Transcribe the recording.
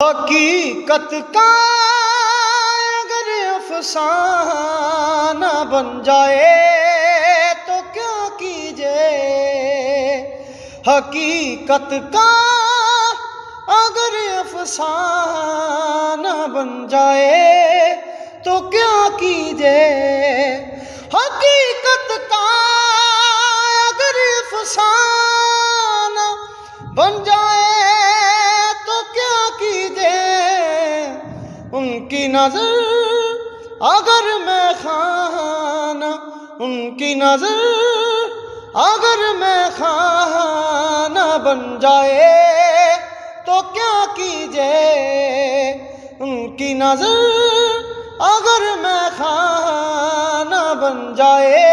حقیقت کا اگر افسانہ بن جائے تو کیا کیجے، حقیقت کا اگر افسانہ بن جائے تو کیا کیجے، حقیقت کا اگر افسانہ بن جائے تو کیا کیجے، ان کی نظر اگر میں خانہ، ان کی نظر اگر میں خانہ بن جائے تو کیا کیجے، ان کی نظر اگر میں خانہ بن جائے